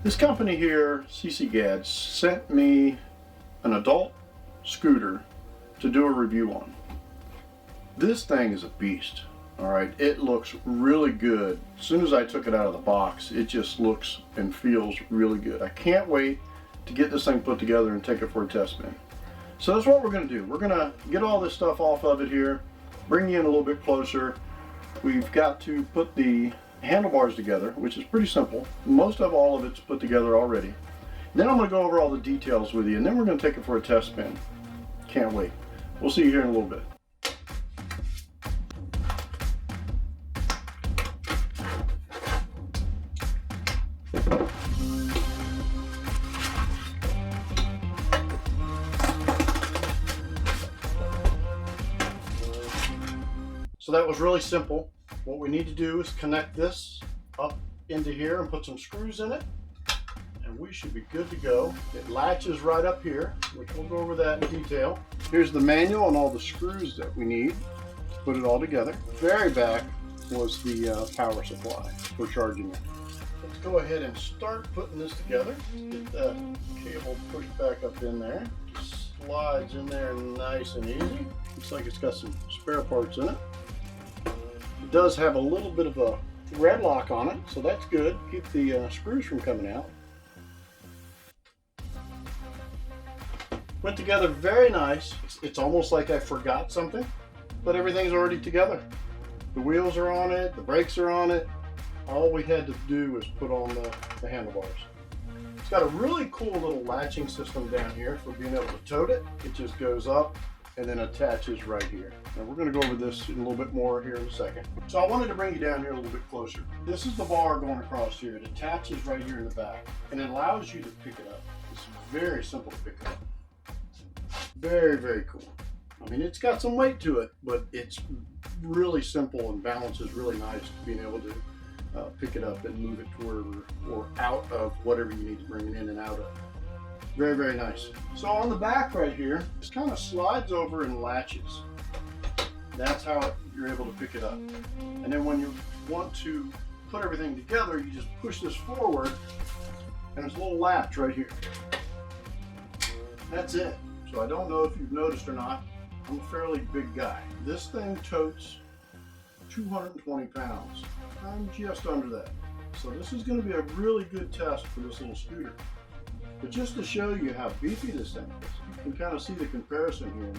This company here, SISIGAD, sent me an adult scooter to do a review on. This thing is a beast. All right, it looks really good. As soon as I took it out of the box, it just looks and feels really good. I can't wait to get this thing put together and take it for a test spin. So that's what we're going to do. We're going to get all this stuff off of it here, bring you in a little bit closer. We've got to put the handlebars together, which is pretty simple. Most of all of it's put together already. Then I'm going to go over all the details with you, and then we're going to take it for a test spin. Can't wait. We'll see you here in a little bit. So that was really simple. What we need to do is connect this up into here and put some screws in it, and we should be good to go. It latches right up here, which we'll go over that in detail. Here's the manual and all the screws that we need to put it all together. Very back was the power supply for charging it. Let's go ahead and start putting this together. Get the cable pushed back up in there. Just slides in there nice and easy. Looks like it's got some spare parts in it. It does have a little bit of a thread lock on it, so that's good. Keep the screws from coming out. Went together very nice. It's almost like I forgot something, but everything's already together. The wheels are on it, the brakes are on it. All we had to do was put on the handlebars. It's got a really cool little latching system down here for being able to tote it. It just goes up and then attaches right here. And we're going to go over this in a little bit more here in a second. So I wanted to bring you down here a little bit closer. This is the bar going across here. It attaches right here in the back, and it allows you to pick it up. It's very simple to pick up. Very, very cool. I mean, it's got some weight to it, but it's really simple and balances really nice, being able to pick it up and move it to wherever or out of whatever you need to bring it in and out of. Very, very nice. So on the back right here, this kind of slides over and latches. That's how you're able to pick it up. And then when you want to put everything together, you just push this forward, and there's a little latch right here. That's it. So I don't know if you've noticed or not, I'm a fairly big guy. This thing totes 220 pounds. I'm just under that. So this is going to be a really good test for this little scooter. But just to show you how beefy this thing is, you can kind of see the comparison here.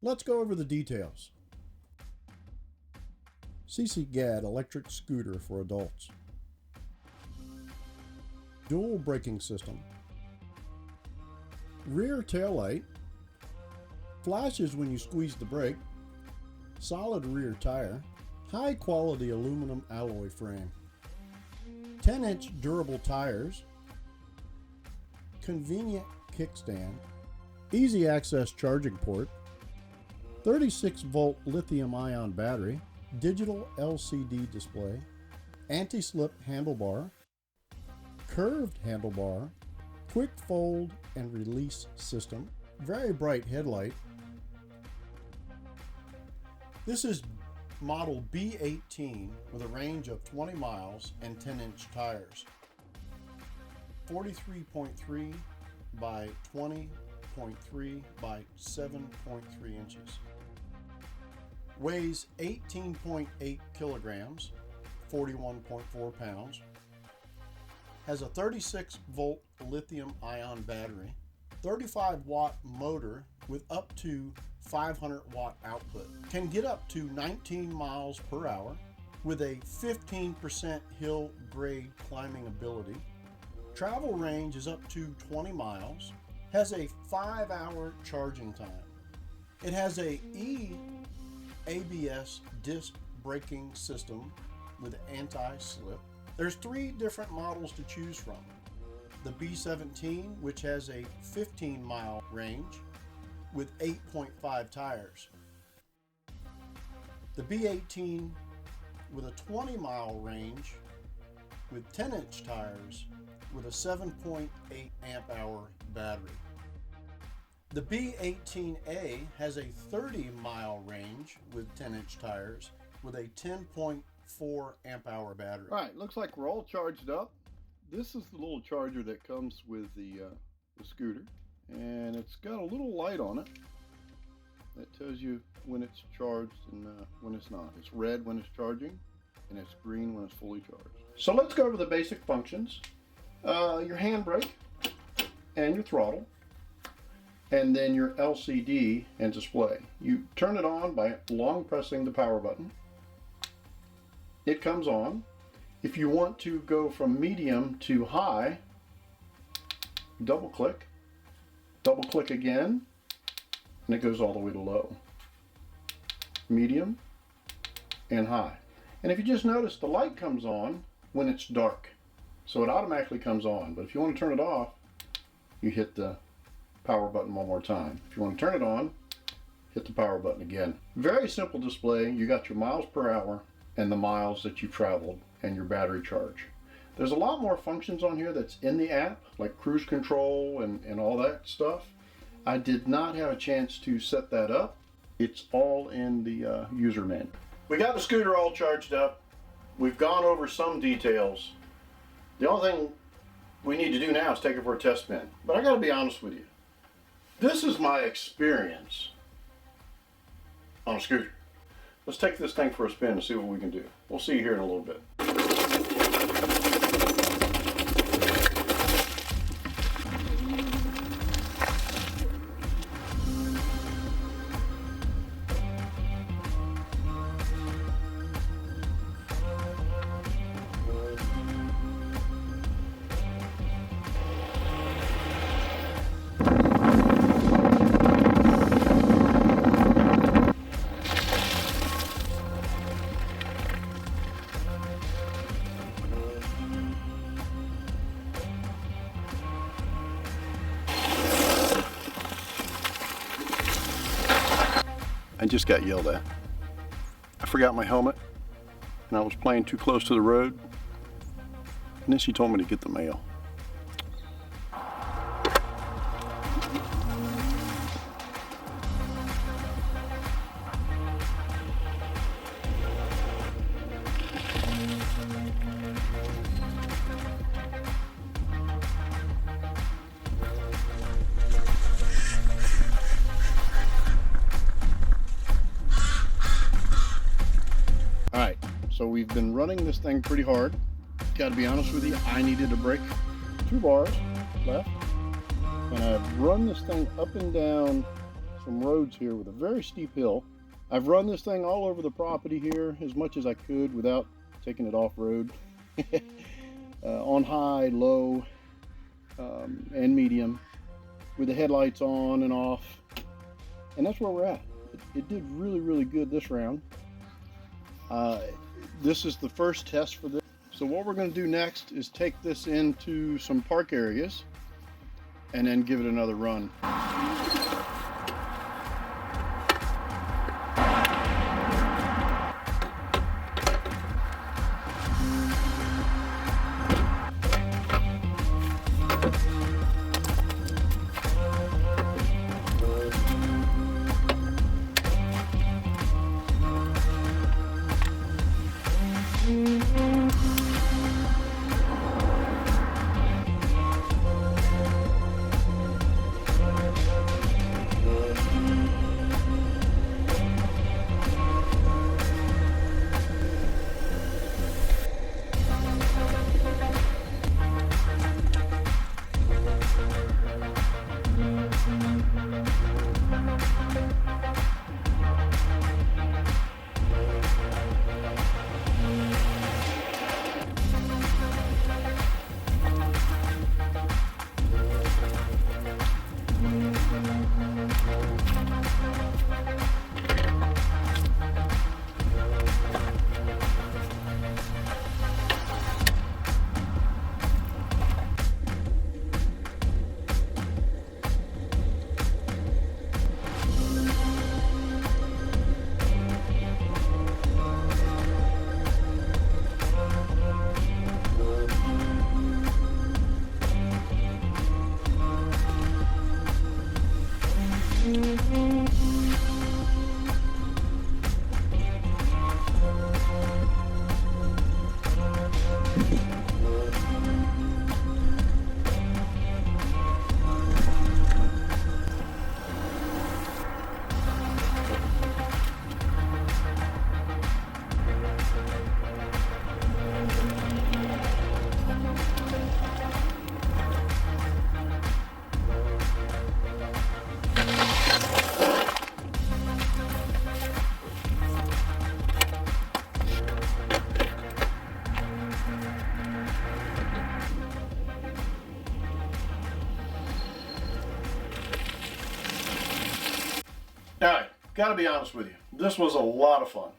Let's go over the details. SISIGAD electric scooter for adults. Dual braking system. Rear taillight. Flashes when you squeeze the brake. Solid rear tire. High quality aluminum alloy frame. 10-inch durable tires. Convenient kickstand. Easy access charging port. 36-volt lithium-ion battery. Digital LCD display. Anti-slip handlebar. Curved handlebar. Quick fold and release system. Very bright headlight. This is model B18 with a range of 20 miles and 10-inch tires. 43.3 by 20.3 by 7.3 inches. Weighs 18.8 kilograms, 41.4 pounds. Has a 36-volt lithium-ion battery, 35-watt motor with up to 500-watt output. Can get up to 19 miles per hour with a 15% hill grade climbing ability. Travel range is up to 20 miles. Has a 5-hour charging time. It has a ABS disc braking system with anti-slip. There's 3 different models to choose from. The B17, which has a 15-mile range with 8.5 tires. The B18 with a 20-mile range with 10-inch tires with a 7.8 amp-hour battery. The B18A has a 30-mile range with 10-inch tires with a 10.5 4 amp hour battery. All right, looks like we're all charged up. This is the little charger that comes with the scooter, and it's got a little light on it that tells you when it's charged and when it's not. It's red when it's charging, and it's green when it's fully charged. So let's go over the basic functions. Your handbrake and your throttle, and then your LCD and display. You turn it on by long pressing the power button. It comes on. If you want to go from medium to high, double click again, and it goes all the way to low. Medium and high. And if you just notice, the light comes on when it's dark. So it automatically comes on. But if you want to turn it off, you hit the power button one more time. If you want to turn it on, hit the power button again. Very simple display. You got your miles per hour and the miles that you traveled and your battery charge. There's a lot more functions on here that's in the app, like cruise control and all that stuff. I did not have a chance to set that up. It's all in the user manual. We got the scooter all charged up. We've gone over some details. The only thing we need to do now is take it for a test spin. But I gotta be honest with you. This is my experience on a scooter. Let's take this thing for a spin and see what we can do. We'll see you here in a little bit. I just got yelled at. I forgot my helmet and I was playing too close to the road, and then she told me to get the mail. So we've been running this thing pretty hard. Gotta be honest with you, I needed a break. 2 bars left. And I've run this thing up and down some roads here with a very steep hill. I've run this thing all over the property here as much as I could without taking it off road. On high, low, and medium, with the headlights on and off. And that's where we're at. It did really, really good this round. This is the first test for this. So what we're going to do next is take this into some park areas and then give it another run. All right, gotta be honest with you. This was a lot of fun.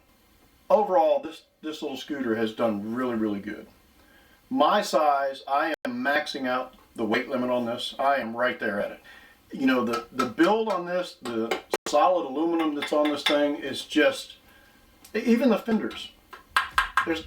Overall, this little scooter has done really, really good. My size, I am maxing out the weight limit on this. I am right there at it. You know, the build on this, the solid aluminum that's on this thing is just, even the fenders.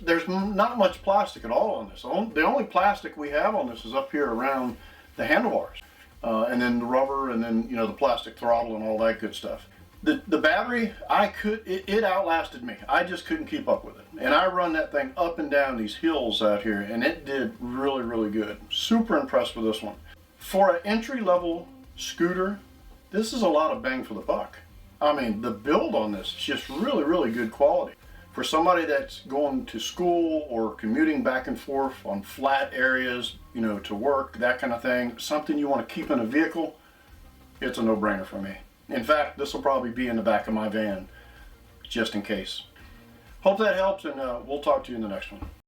There's not much plastic at all on this. The only plastic we have on this is up here around the handlebars. And then the rubber, and then, you know, the plastic throttle and all that good stuff. The battery, it outlasted me. I just couldn't keep up with it. And I run that thing up and down these hills out here, and it did really, really good. Super impressed with this one. For an entry-level scooter, this is a lot of bang for the buck. I mean, the build on this is just really, really good quality. For somebody that's going to school or commuting back and forth on flat areas, you know, to work, that kind of thing, something you want to keep in a vehicle, it's a no-brainer for me. In fact, this will probably be in the back of my van, just in case. Hope that helps, and we'll talk to you in the next one.